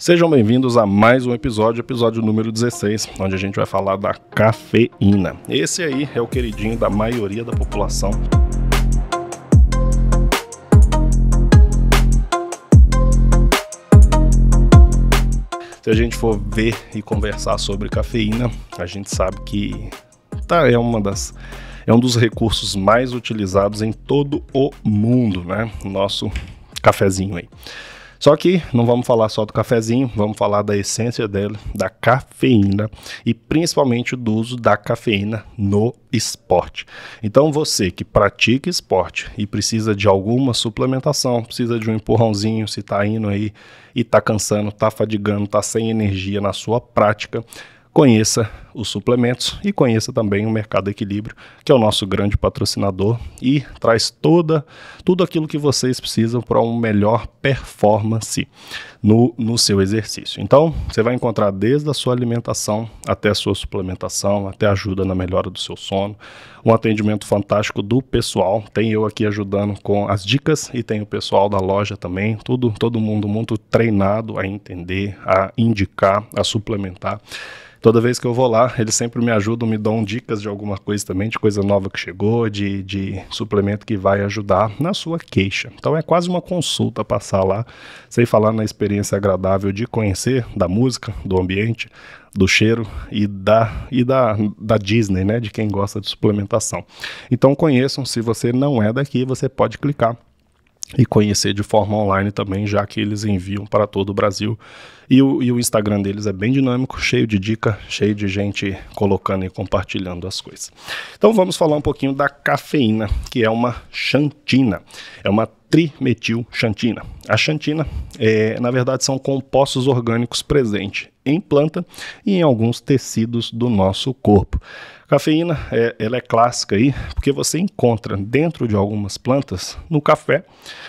Sejam bem-vindos a mais um episódio número 16, onde a gente vai falar da cafeína. Esse aí é o queridinho da maioria da população. Se a gente for ver e conversar sobre cafeína, a gente sabe que é um dos recursos mais utilizados em todo o mundo, né? Nosso cafezinho aí. Só que não vamos falar só do cafezinho, vamos falar da essência dele, da cafeína e principalmente do uso da cafeína no esporte. Então você que pratica esporte e precisa de alguma suplementação, precisa de um empurrãozinho, se está indo aí e está cansando, está fadigando, está sem energia na sua prática, conheça os suplementos e conheça também o Mercado Equilíbrio, que é o nosso grande patrocinador e traz tudo aquilo que vocês precisam para uma melhor performance no seu exercício. Então, você vai encontrar desde a sua alimentação até a sua suplementação, até ajuda na melhora do seu sono, um atendimento fantástico do pessoal. Tem eu aqui ajudando com as dicas e tem o pessoal da loja também, todo mundo muito treinado a entender, a indicar, a suplementar. Toda vez que eu vou lá, eles sempre me ajudam, me dão dicas de alguma coisa também, de coisa nova que chegou, de suplemento que vai ajudar na sua queixa. Então é quase uma consulta passar lá, sem falar na experiência agradável de conhecer, da música, do ambiente, do cheiro e da Disney, né, de quem gosta de suplementação. Então conheçam, se você não é daqui, você pode clicar e conhecer de forma online também, já que eles enviam para todo o Brasil. E o Instagram deles é bem dinâmico, cheio de dica, cheio de gente colocando e compartilhando as coisas. Então vamos falar um pouquinho da cafeína, que é uma xantina, é uma trimetilxantina. A xantina, na verdade, são compostos orgânicos presentes em planta e em alguns tecidos do nosso corpo. A cafeína, ela é clássica aí, porque você encontra dentro de algumas plantas, no café,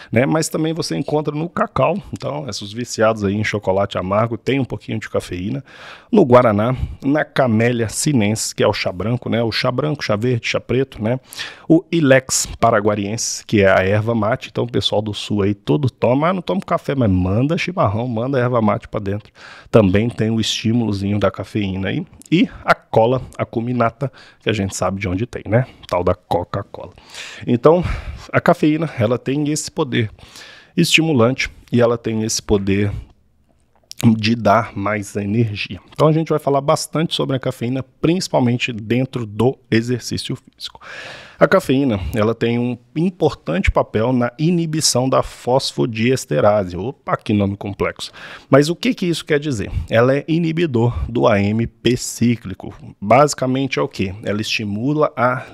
né, mas também você encontra no cacau. Então, esses viciados aí em chocolate amargo tem um pouquinho de cafeína, no guaraná, na camélia sinensis, que é o chá branco, né, o chá branco, chá verde, chá preto, né, o ilex paraguariensis, que é a erva mate. Então, o pessoal do sul aí todo toma, não toma café, mas manda chimarrão, manda erva mate para dentro. Também tem o estímulozinho da cafeína aí. E a cola acuminata, que a gente sabe de onde tem, né? Tal da Coca-Cola. Então, a cafeína, ela tem esse poder estimulante e ela tem esse poder de dar mais energia. Então a gente vai falar bastante sobre a cafeína, principalmente dentro do exercício físico. A cafeína, ela tem um importante papel na inibição da fosfodiesterase. Opa, que nome complexo. Mas o que isso quer dizer? Ela é inibidor do AMP cíclico. Basicamente é o quê? Ela estimula a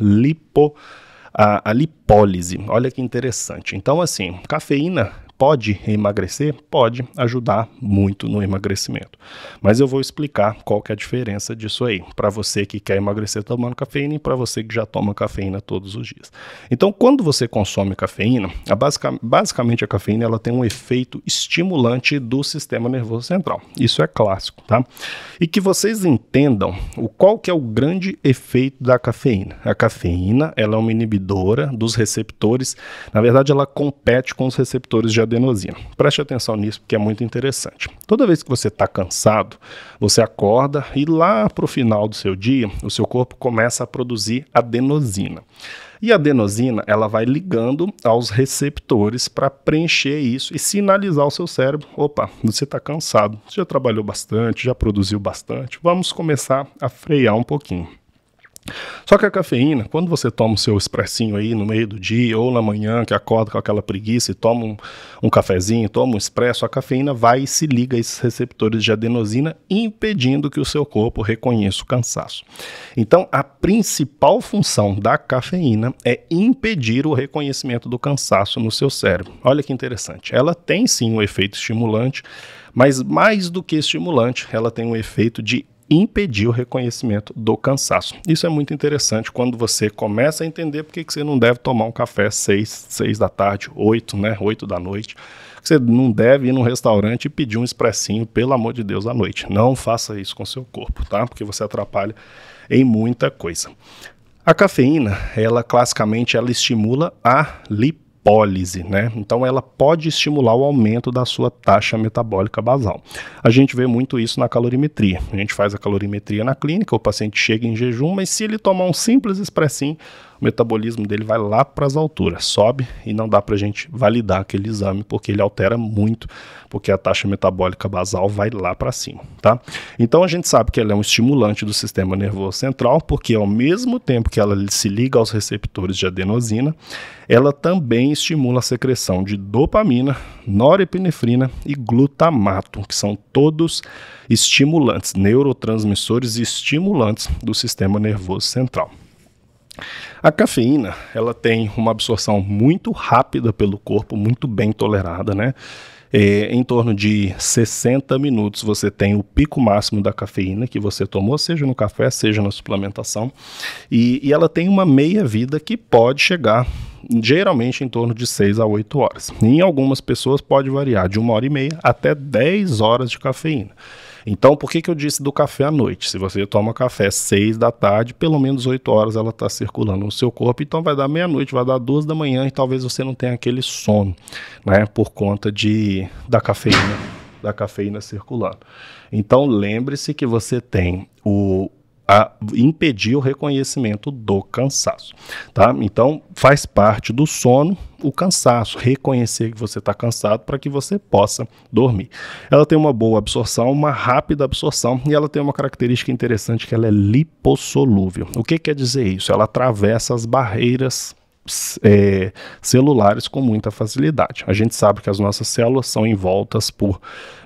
lipólise. Olha que interessante. Então, assim, cafeína pode emagrecer? Pode ajudar muito no emagrecimento. Mas eu vou explicar qual que é a diferença disso aí, para você que quer emagrecer tomando cafeína e para você que já toma cafeína todos os dias. Então, quando você consome cafeína, basicamente a cafeína ela tem um efeito estimulante do sistema nervoso central. Isso é clássico, tá? E que vocês entendam qual que é o grande efeito da cafeína. A cafeína, ela é uma inibidora dos receptores, na verdade ela compete com os receptores de adenosina. Preste atenção nisso porque é muito interessante. Toda vez que você está cansado, você acorda e lá para o final do seu dia, o seu corpo começa a produzir adenosina. E a adenosina, ela vai ligando aos receptores para preencher isso e sinalizar ao seu cérebro, opa, você está cansado, você já trabalhou bastante, já produziu bastante, vamos começar a frear um pouquinho. Só que a cafeína, quando você toma o seu expressinho aí no meio do dia ou na manhã, que acorda com aquela preguiça e toma um cafezinho, toma um expresso, a cafeína vai e se liga a esses receptores de adenosina, impedindo que o seu corpo reconheça o cansaço. Então, a principal função da cafeína é impedir o reconhecimento do cansaço no seu cérebro. Olha que interessante. Ela tem sim um efeito estimulante, mas mais do que estimulante, ela tem um efeito de impedir o reconhecimento do cansaço. Isso é muito interessante quando você começa a entender por que você não deve tomar um café 6 da tarde, 8, né, 8 da noite. Você não deve ir num restaurante e pedir um expressinho, pelo amor de Deus, à noite. Não faça isso com seu corpo, tá? Porque você atrapalha em muita coisa. A cafeína, ela classicamente, ela estimula a lipólise. lipólise, né? Então ela pode estimular o aumento da sua taxa metabólica basal. A gente vê muito isso na calorimetria. A gente faz a calorimetria na clínica, o paciente chega em jejum, mas se ele tomar um simples expressinho, o metabolismo dele vai lá para as alturas, sobe e não dá para a gente validar aquele exame porque ele altera muito, porque a taxa metabólica basal vai lá para cima, tá? Então a gente sabe que ela é um estimulante do sistema nervoso central, porque ao mesmo tempo que ela se liga aos receptores de adenosina, ela também estimula a secreção de dopamina, norepinefrina e glutamato, que são todos estimulantes, neurotransmissores e estimulantes do sistema nervoso central. A cafeína, ela tem uma absorção muito rápida pelo corpo, muito bem tolerada, né? Em torno de 60 minutos você tem o pico máximo da cafeína que você tomou, seja no café, seja na suplementação, e ela tem uma meia-vida que pode chegar geralmente em torno de 6 a 8 horas. Em algumas pessoas pode variar de 1h30 até 10 horas de cafeína. Então, por que eu disse do café à noite? Se você toma café 6 da tarde, pelo menos 8 horas ela está circulando no seu corpo, então vai dar meia-noite, vai dar 2 da manhã e talvez você não tenha aquele sono, né, por conta da cafeína circulando. Então, lembre-se que você tem a impedir o reconhecimento do cansaço, tá? Então, faz parte do sono o cansaço, reconhecer que você está cansado para que você possa dormir. Ela tem uma boa absorção, uma rápida absorção e ela tem uma característica interessante que ela é lipossolúvel. O que quer dizer isso? Ela atravessa as barreiras celulares com muita facilidade. A gente sabe que as nossas células são envoltas por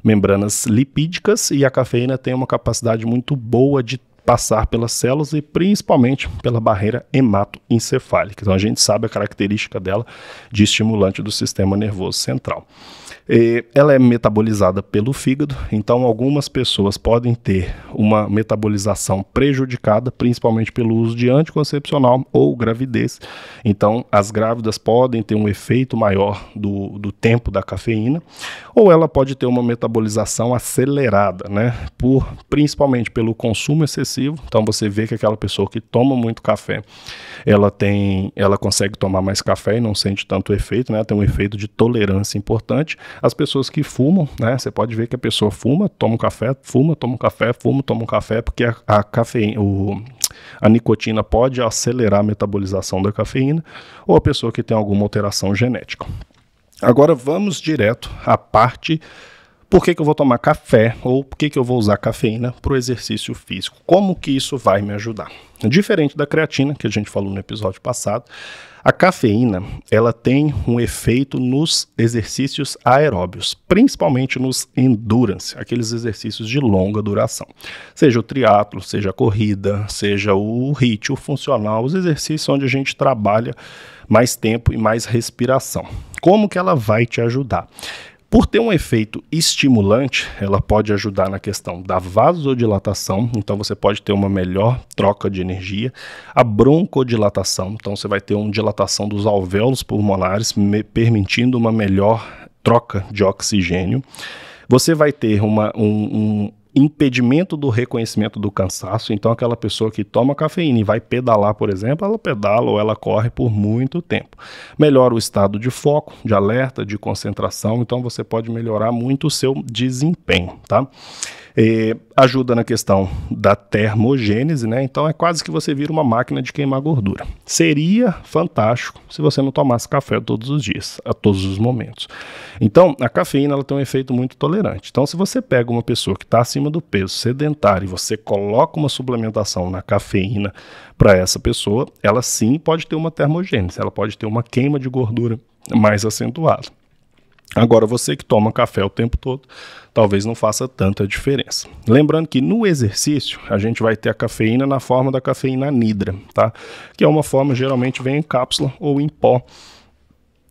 membranas lipídicas e a cafeína tem uma capacidade muito boa de passar pelas células e principalmente pela barreira hematoencefálica. Então a gente sabe a característica dela de estimulante do sistema nervoso central. Ela é metabolizada pelo fígado, então algumas pessoas podem ter uma metabolização prejudicada, principalmente pelo uso de anticoncepcional ou gravidez. Então as grávidas podem ter um efeito maior do tempo da cafeína, ou ela pode ter uma metabolização acelerada, né? Principalmente pelo consumo excessivo. Então você vê que aquela pessoa que toma muito café, ela consegue tomar mais café e não sente tanto efeito, né? Tem um efeito de tolerância importante. As pessoas que fumam, né? Você pode ver que a pessoa fuma, toma um café, fuma, toma um café, fuma, toma um café, porque a cafeína, a nicotina pode acelerar a metabolização da cafeína, ou a pessoa que tem alguma alteração genética. Agora vamos direto à parte por que eu vou tomar café ou por que eu vou usar cafeína para o exercício físico. Como que isso vai me ajudar? Diferente da creatina, que a gente falou no episódio passado, a cafeína ela tem um efeito nos exercícios aeróbios, principalmente nos endurance, aqueles exercícios de longa duração. Seja o triatlo, seja a corrida, seja o HIIT, o funcional, os exercícios onde a gente trabalha mais tempo e mais respiração. Como que ela vai te ajudar? Por ter um efeito estimulante, ela pode ajudar na questão da vasodilatação, então você pode ter uma melhor troca de energia, a broncodilatação, então você vai ter uma dilatação dos alvéolos pulmonares, permitindo uma melhor troca de oxigênio. Você vai ter um impedimento do reconhecimento do cansaço, então aquela pessoa que toma cafeína e vai pedalar, por exemplo, ela pedala ou ela corre por muito tempo. Melhora o estado de foco, de alerta, de concentração, então você pode melhorar muito o seu desempenho, tá? Ajuda na questão da termogênese, né? Então é quase que você vira uma máquina de queimar gordura. Seria fantástico se você não tomasse café todos os dias, a todos os momentos. Então a cafeína ela tem um efeito muito tolerante. Então se você pega uma pessoa que está acima do peso, sedentária, e você coloca uma suplementação na cafeína para essa pessoa, ela sim pode ter uma termogênese, ela pode ter uma queima de gordura mais acentuada. Agora, você que toma café o tempo todo, talvez não faça tanta diferença. Lembrando que no exercício, a gente vai ter a cafeína na forma da cafeína anidra, tá? Que é uma forma, geralmente vem em cápsula ou em pó,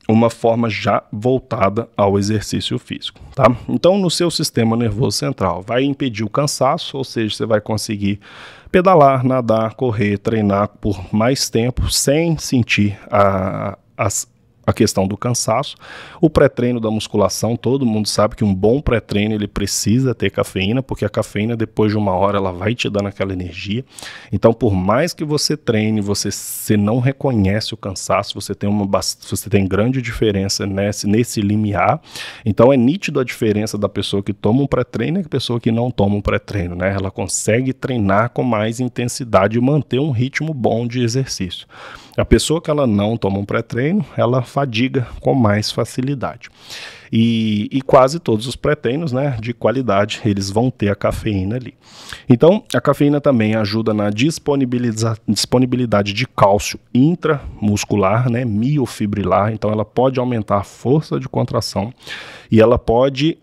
uma forma já voltada ao exercício físico, tá? Então, no seu sistema nervoso central, vai impedir o cansaço, ou seja, você vai conseguir pedalar, nadar, correr, treinar por mais tempo, sem sentir a questão do cansaço. O pré-treino da musculação, todo mundo sabe que um bom pré-treino ele precisa ter cafeína, porque a cafeína depois de uma hora ela vai te dando aquela energia. Então por mais que você treine, você não reconhece o cansaço, você tem grande diferença nesse limiar. Então é nítido a diferença da pessoa que toma um pré-treino e da pessoa que não toma um pré-treino, né? Ela consegue treinar com mais intensidade e manter um ritmo bom de exercício. A pessoa que ela não toma um pré-treino, ela fadiga com mais facilidade. E quase todos os pré-treinos, né, de qualidade, eles vão ter a cafeína ali. Então, a cafeína também ajuda na disponibilidade de cálcio intramuscular, né, miofibrilar. Então, ela pode aumentar a força de contração e ela pode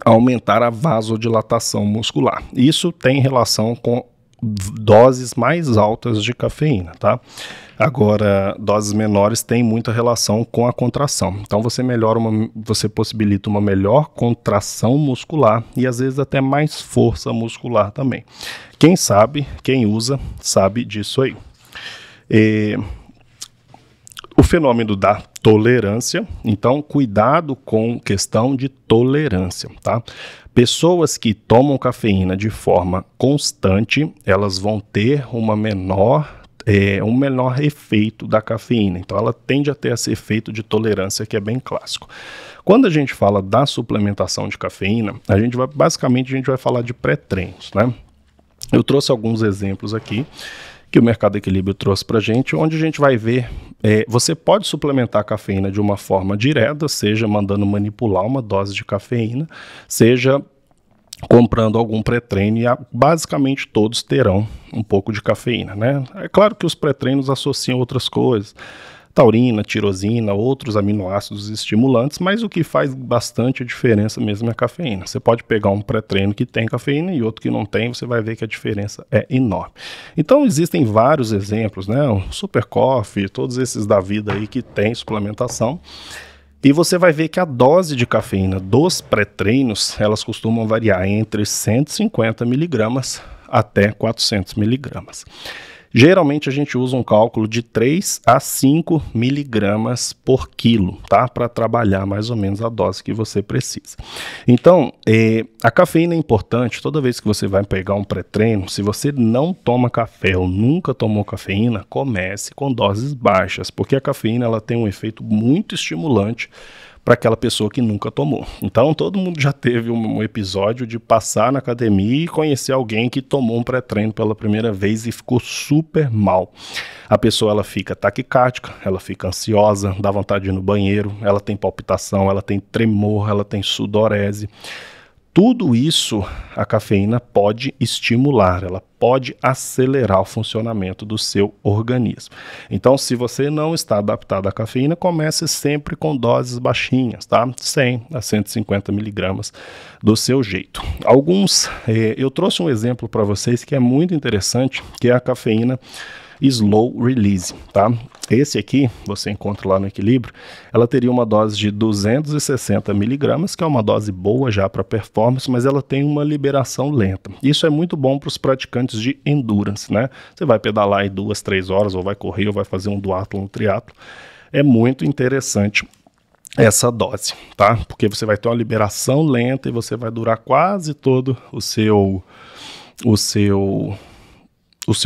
aumentar a vasodilatação muscular. Isso tem relação com doses mais altas de cafeína, tá? Agora, doses menores têm muita relação com a contração. Então você possibilita uma melhor contração muscular e às vezes até mais força muscular também. Quem sabe, quem usa, sabe disso aí. O fenômeno da tolerância, então cuidado com questão de tolerância, tá? Pessoas que tomam cafeína de forma constante, elas vão ter um menor efeito da cafeína. Então ela tende a ter esse efeito de tolerância que é bem clássico. Quando a gente fala da suplementação de cafeína, basicamente a gente vai falar de pré-treinos, né? Eu trouxe alguns exemplos aqui que o Mercado Equilíbrio trouxe para a gente, onde a gente vai ver, você pode suplementar a cafeína de uma forma direta, seja mandando manipular uma dose de cafeína, seja comprando algum pré-treino, e basicamente todos terão um pouco de cafeína, né? É claro que os pré-treinos associam outras coisas, taurina, tirosina, outros aminoácidos estimulantes, mas o que faz bastante diferença mesmo é a cafeína. Você pode pegar um pré-treino que tem cafeína e outro que não tem, você vai ver que a diferença é enorme. Então existem vários exemplos, né? O Super Coffee, todos esses da vida aí que tem suplementação. E você vai ver que a dose de cafeína dos pré-treinos, elas costumam variar entre 150 miligramas até 400 miligramas. Geralmente a gente usa um cálculo de 3 a 5 miligramas por quilo, tá? Para trabalhar mais ou menos a dose que você precisa. Então, a cafeína é importante. Toda vez que você vai pegar um pré-treino, se você não toma café ou nunca tomou cafeína, comece com doses baixas, porque a cafeína ela tem um efeito muito estimulante para aquela pessoa que nunca tomou. Então todo mundo já teve um episódio de passar na academia e conhecer alguém que tomou um pré-treino pela primeira vez e ficou super mal. A pessoa ela fica taquicárdica, ela fica ansiosa, dá vontade de ir no banheiro, ela tem palpitação, ela tem tremor, ela tem sudorese. Tudo isso a cafeína pode estimular, ela pode acelerar o funcionamento do seu organismo. Então, se você não está adaptado à cafeína, comece sempre com doses baixinhas, tá? 100 a 150 miligramas do seu jeito. Eu trouxe um exemplo para vocês que é muito interessante, que é a cafeína slow release, tá? Esse aqui, você encontra lá no Equilíbrio, ela teria uma dose de 260 miligramas, que é uma dose boa já para performance, mas ela tem uma liberação lenta. Isso é muito bom para os praticantes de endurance, né? Você vai pedalar aí 2, 3 horas, ou vai correr, ou vai fazer um duatlon, um triatlo. É muito interessante essa dose, tá? Porque você vai ter uma liberação lenta e você vai durar quase todo o seu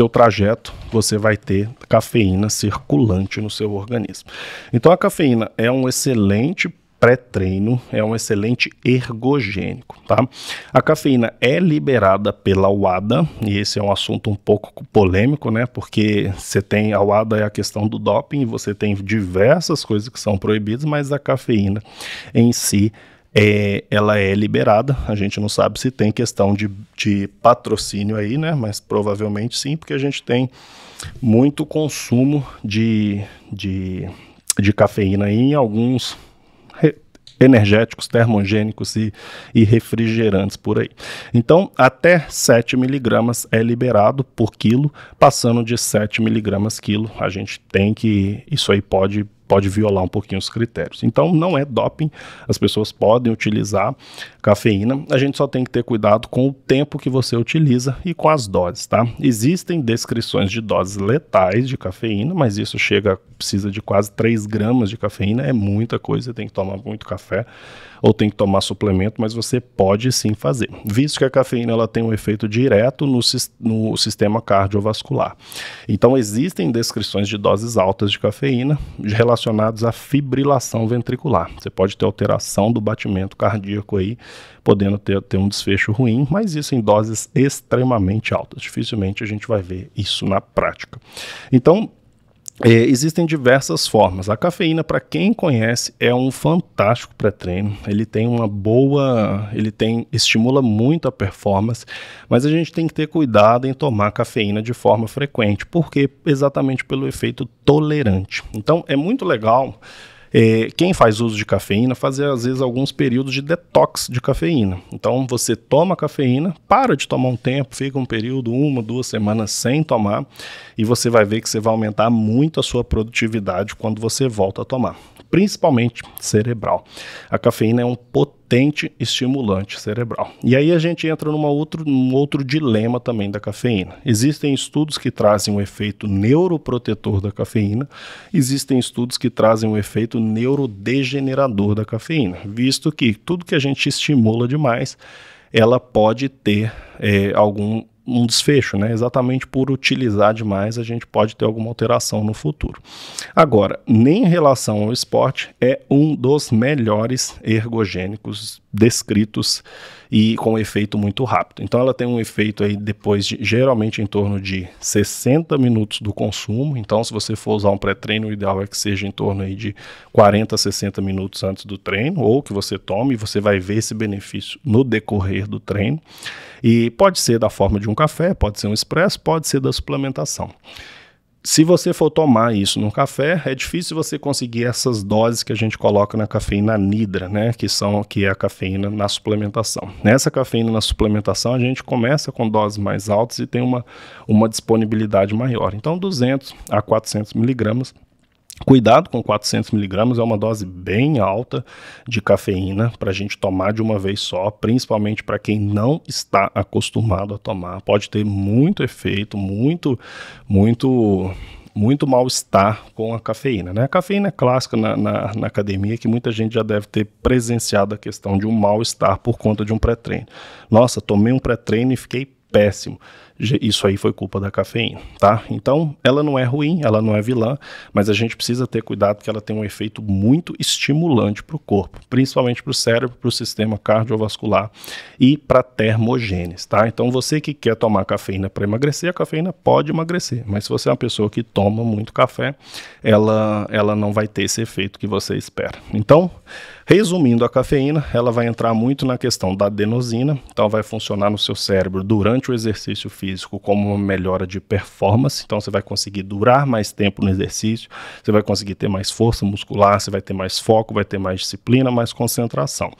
trajeto, você vai ter cafeína circulante no seu organismo. Então a cafeína é um excelente pré-treino, é um excelente ergogênico, tá? A cafeína é liberada pela WADA, e esse é um assunto um pouco polêmico, né? Porque a WADA é a questão do doping, você tem diversas coisas que são proibidas, mas a cafeína em si ela é liberada. A gente não sabe se tem questão de patrocínio aí, né? Mas provavelmente sim, porque a gente tem muito consumo de cafeína aí em alguns energéticos, termogênicos e refrigerantes por aí. Então, até 7 miligramas é liberado por quilo, passando de 7 miligramas quilo, a gente tem que, isso aí pode pode violar um pouquinho os critérios. Então não é doping, as pessoas podem utilizar cafeína, a gente só tem que ter cuidado com o tempo que você utiliza e com as doses, tá? Existem descrições de doses letais de cafeína, mas isso precisa de quase 3 gramas de cafeína, é muita coisa, tem que tomar muito café ou tem que tomar suplemento, mas você pode sim fazer, visto que a cafeína ela tem um efeito direto no sistema cardiovascular. Então existem descrições de doses altas de cafeína relacionadas à fibrilação ventricular. Você pode ter alteração do batimento cardíaco aí, podendo ter um desfecho ruim, mas isso em doses extremamente altas. Dificilmente a gente vai ver isso na prática. Então, existem diversas formas. A cafeína, para quem conhece, é um fantástico pré-treino. Ele tem estimula muito a performance, mas a gente tem que ter cuidado em tomar cafeína de forma frequente, porque exatamente pelo efeito tolerante. Então, é muito legal quem faz uso de cafeína fazer às vezes alguns períodos de detox de cafeína. Então você toma cafeína, para de tomar um tempo, fica um período, 1, 2 semanas sem tomar, e você vai ver que você vai aumentar muito a sua produtividade quando você volta a tomar, principalmente cerebral. A cafeína é um potente estimulante cerebral. E aí a gente entra num outro dilema também da cafeína. Existem estudos que trazem um efeito neuroprotetor da cafeína, existem estudos que trazem um efeito neurodegenerador da cafeína, visto que tudo que a gente estimula demais, ela pode ter um desfecho, né? Exatamente por utilizar demais, a gente pode ter alguma alteração no futuro. Agora, nem em relação ao esporte, é um dos melhores ergogênicos descritos e com efeito muito rápido. Então ela tem um efeito aí depois de, geralmente em torno de 60 minutos do consumo. Então se você for usar um pré-treino, o ideal é que seja em torno aí de 40 a 60 minutos antes do treino, ou que você tome, e você vai ver esse benefício no decorrer do treino. E pode ser da forma de um café, pode ser um expresso, pode ser da suplementação. Se você for tomar isso num café, é difícil você conseguir essas doses que a gente coloca na cafeína anidra, né, que é a cafeína na suplementação. Nessa cafeína na suplementação, a gente começa com doses mais altas e tem uma disponibilidade maior. Então, 200 a 400 miligramas. Cuidado com 400 miligramas, é uma dose bem alta de cafeína para a gente tomar de uma vez só, principalmente para quem não está acostumado a tomar. Pode ter muito efeito, muito mal-estar com a cafeína, né? A cafeína é clássica na academia, que muita gente já deve ter presenciado a questão de um mal-estar por conta de um pré-treino. Nossa, tomei um pré-treino e fiquei péssimo. Isso aí foi culpa da cafeína, tá? Então, ela não é ruim, ela não é vilã, mas a gente precisa ter cuidado porque ela tem um efeito muito estimulante para o corpo, principalmente para o cérebro, para o sistema cardiovascular e para a termogênese, tá? Então, você que quer tomar cafeína para emagrecer, a cafeína pode emagrecer, mas se você é uma pessoa que toma muito café, ela não vai ter esse efeito que você espera. Então, resumindo, a cafeína, ela vai entrar muito na questão da adenosina, então vai funcionar no seu cérebro durante o exercício físico como uma melhora de performance, então você vai conseguir durar mais tempo no exercício, você vai conseguir ter mais força muscular, você vai ter mais foco, vai ter mais disciplina, mais concentração.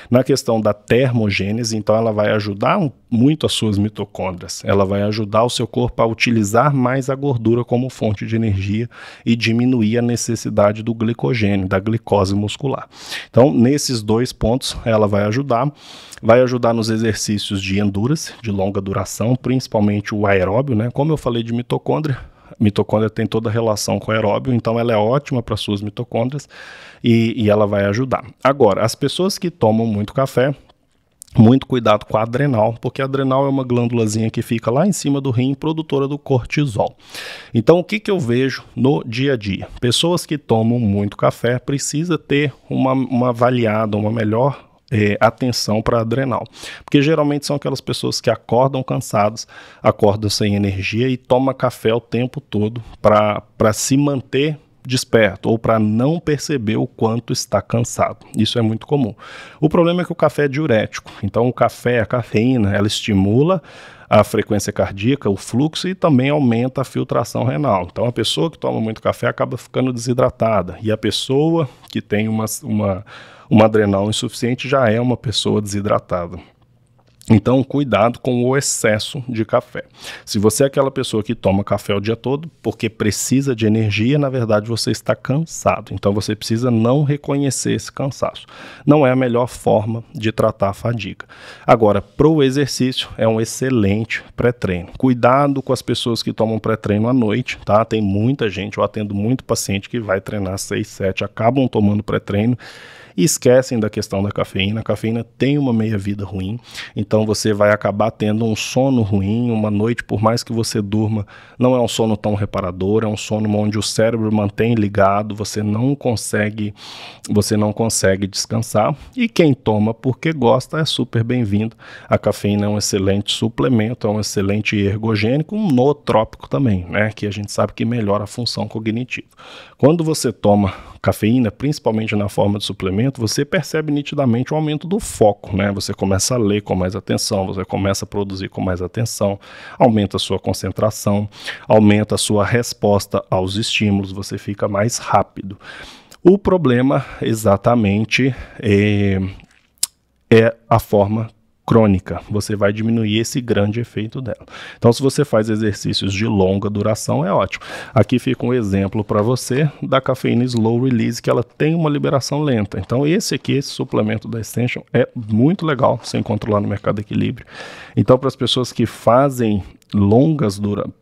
Na questão da termogênese, então ela vai ajudar muito as suas mitocôndrias, ela vai ajudar o seu corpo a utilizar mais a gordura como fonte de energia e diminuir a necessidade do glicogênio, da glicose muscular. Então, nesses dois pontos, ela vai ajudar nos exercícios de endurance, de longa duração, principalmente o aeróbio, né? Como eu falei de mitocôndria, mitocôndria tem toda a relação com o aeróbio, então ela é ótima para suas mitocôndrias e ela vai ajudar. Agora, as pessoas que tomam muito café, muito cuidado com a adrenal, porque a adrenal é uma glândulazinha que fica lá em cima do rim, produtora do cortisol. Então, o que eu vejo no dia a dia? Pessoas que tomam muito café precisa ter uma avaliada, uma melhor atenção para a adrenal, porque geralmente são aquelas pessoas que acordam cansados, acordam sem energia e tomam café o tempo todo para se manter desperto ou para não perceber o quanto está cansado. Isso é muito comum. O problema é que o café é diurético, então o café, a cafeína, ela estimula a frequência cardíaca, o fluxo e também aumenta a filtração renal. Então a pessoa que toma muito café acaba ficando desidratada e a pessoa que tem uma adrenal insuficiente já é uma pessoa desidratada. Então, cuidado com o excesso de café. Se você é aquela pessoa que toma café o dia todo porque precisa de energia, na verdade você está cansado. Então, você precisa não reconhecer esse cansaço. Não é a melhor forma de tratar a fadiga. Agora, para o exercício, é um excelente pré-treino. Cuidado com as pessoas que tomam pré-treino à noite, tá? Tem muita gente, eu atendo muito paciente que vai treinar 6, 7, acabam tomando pré-treino e esquecem da questão da cafeína. A cafeína tem uma meia-vida ruim, então você vai acabar tendo um sono ruim, uma noite, por mais que você durma, não é um sono tão reparador, é um sono onde o cérebro mantém ligado, você não consegue descansar, e quem toma porque gosta é super bem-vindo. A cafeína é um excelente suplemento, é um excelente ergogênico, um nootrópico também, né, que a gente sabe que melhora a função cognitiva. Quando você toma cafeína, principalmente na forma de suplemento, você percebe nitidamente o aumento do foco, né? Você começa a ler com mais atenção, você começa a produzir com mais atenção, aumenta a sua concentração, aumenta a sua resposta aos estímulos, você fica mais rápido. O problema exatamente é a forma crônica, você vai diminuir esse grande efeito dela. Então, se você faz exercícios de longa duração, é ótimo. Aqui fica um exemplo para você da cafeína slow release, que ela tem uma liberação lenta. Então, esse suplemento da Essential é muito legal, você encontra lá no Mercado Equilíbrio. Então, para as pessoas que fazem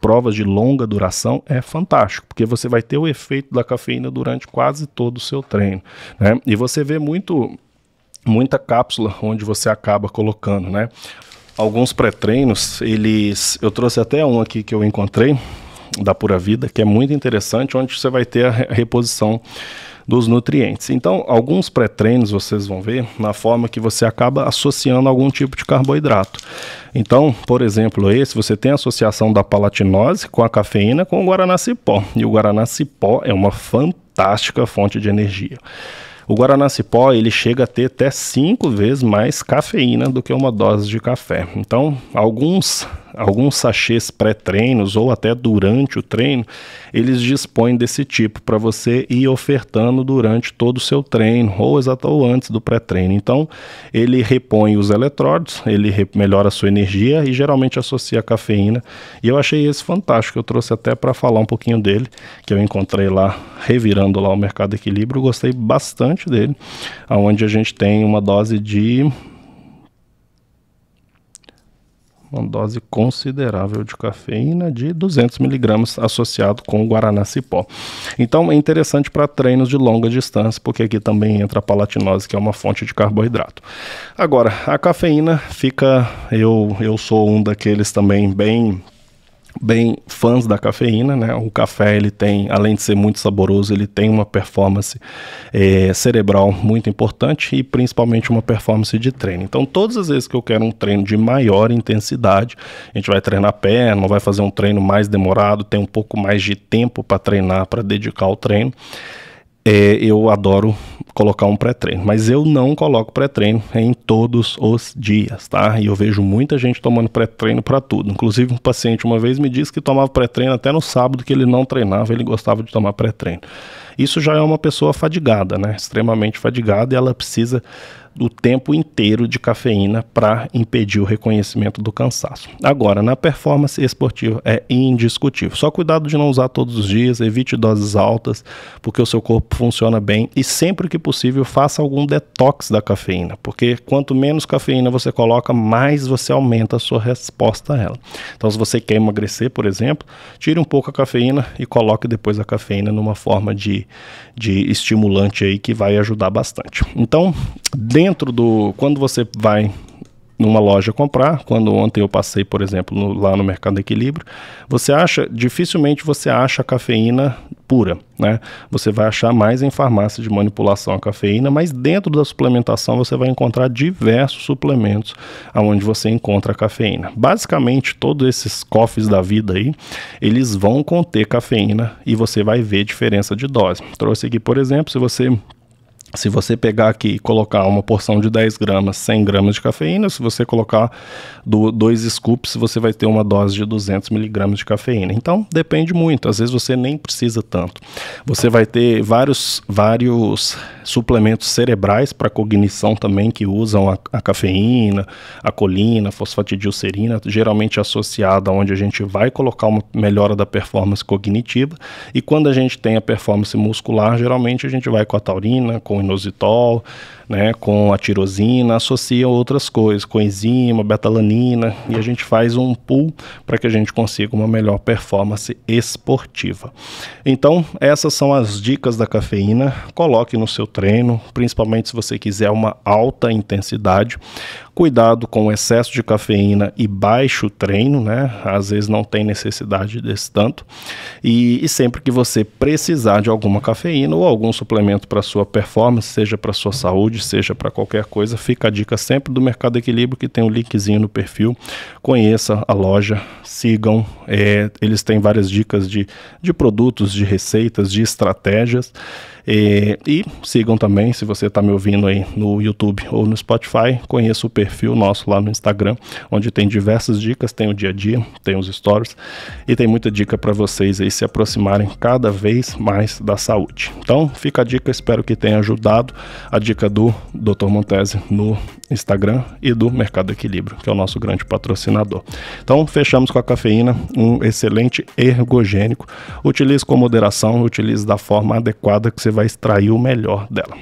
provas de longa duração, é fantástico, porque você vai ter o efeito da cafeína durante quase todo o seu treino, né? E você vê muita cápsula onde você acaba colocando, né? Alguns pré-treinos, eu trouxe até um aqui que eu encontrei, da Pura Vida, que é muito interessante, onde você vai ter a reposição dos nutrientes. Então, alguns pré-treinos vocês vão ver na forma que você acaba associando algum tipo de carboidrato. Então, por exemplo, você tem a associação da palatinose com a cafeína com o Guaraná Cipó. E o Guaraná Cipó é uma fantástica fonte de energia. O Guaraná Cipó, ele chega a ter até 5 vezes mais cafeína do que uma dose de café. Então, alguns sachês pré-treinos ou até durante o treino, eles dispõem desse tipo para você ir ofertando durante todo o seu treino ou antes do pré-treino. Então, ele repõe os eletrólitos, ele melhora a sua energia e geralmente associa a cafeína. E eu achei esse fantástico, eu trouxe até para falar um pouquinho dele, que eu encontrei lá, revirando lá o Mercado Equilíbrio, gostei bastante dele, onde a gente tem uma dose considerável de cafeína de 200 miligramas associado com o Guaraná Cipó. Então é interessante para treinos de longa distância, porque aqui também entra a palatinose, que é uma fonte de carboidrato. Agora, a cafeína eu sou um daqueles também bem fãs da cafeína, né? O café, ele tem, além de ser muito saboroso, ele tem uma performance cerebral muito importante e principalmente uma performance de treino. Então, todas as vezes que eu quero um treino de maior intensidade, a gente vai treinar perna, vai fazer um treino mais demorado, tem um pouco mais de tempo para treinar, para dedicar ao treino, eu adoro colocar um pré-treino, mas eu não coloco pré-treino em todos os dias, tá? E eu vejo muita gente tomando pré-treino para tudo. Inclusive, um paciente uma vez me disse que tomava pré-treino até no sábado, que ele não treinava, ele gostava de tomar pré-treino. Isso já é uma pessoa fadigada, né? Extremamente fadigada, e ela precisa do tempo inteiro de cafeína para impedir o reconhecimento do cansaço. Agora, na performance esportiva é indiscutível. Só cuidado de não usar todos os dias, evite doses altas, porque o seu corpo funciona bem, e sempre que possível faça algum detox da cafeína, porque quanto menos cafeína você coloca, mais você aumenta a sua resposta a ela. Então, se você quer emagrecer, por exemplo, tire um pouco a cafeína e coloque depois a cafeína numa forma de estimulante aí, que vai ajudar bastante. Então, quando você vai numa loja comprar, quando ontem eu passei, por exemplo, lá no Mercado Equilíbrio, dificilmente você acha cafeína pura, né? Você vai achar mais em farmácia de manipulação a cafeína, mas dentro da suplementação você vai encontrar diversos suplementos onde você encontra a cafeína. Basicamente, todos esses coffees da vida aí, eles vão conter cafeína e você vai ver diferença de dose. Trouxe aqui, por exemplo, se você Se você pegar aqui e colocar uma porção de 10 gramas, 100 gramas de cafeína, se você colocar 2 scoops, você vai ter uma dose de 200 miligramas de cafeína. Então, depende muito, às vezes você nem precisa tanto. Você vai ter vários suplementos cerebrais para cognição também, que usam a cafeína, a colina, a fosfatidilcerina, geralmente associada onde a gente vai colocar uma melhora da performance cognitiva. E quando a gente tem a performance muscular, geralmente a gente vai com a taurina, com o inositol, né, com a tirosina, associa outras coisas, coenzima, betalanina, e a gente faz um pool para que a gente consiga uma melhor performance esportiva. Então, essas são as dicas da cafeína. Coloque no seu treino, principalmente se você quiser uma alta intensidade. Cuidado com o excesso de cafeína e baixo treino, né? Às vezes não tem necessidade desse tanto. E sempre que você precisar de alguma cafeína ou algum suplemento para sua performance, seja para sua saúde, seja para qualquer coisa, fica a dica sempre do Mercado Equilíbrio, que tem um linkzinho no perfil. Conheça a loja, sigam, eles têm várias dicas de produtos, de receitas, de estratégias. E sigam também, se você está me ouvindo aí no YouTube ou no Spotify, conheça o perfil nosso lá no Instagram, onde tem diversas dicas, tem o dia a dia, tem os stories e tem muita dica para vocês aí se aproximarem cada vez mais da saúde. Então fica a dica, espero que tenha ajudado, a dica do Dr. Montesi no Instagram e do Mercado Equilíbrio, que é o nosso grande patrocinador. Então fechamos com a cafeína, um excelente ergogênico. Utilize com moderação, utilize da forma adequada que você vai extrair o melhor dela.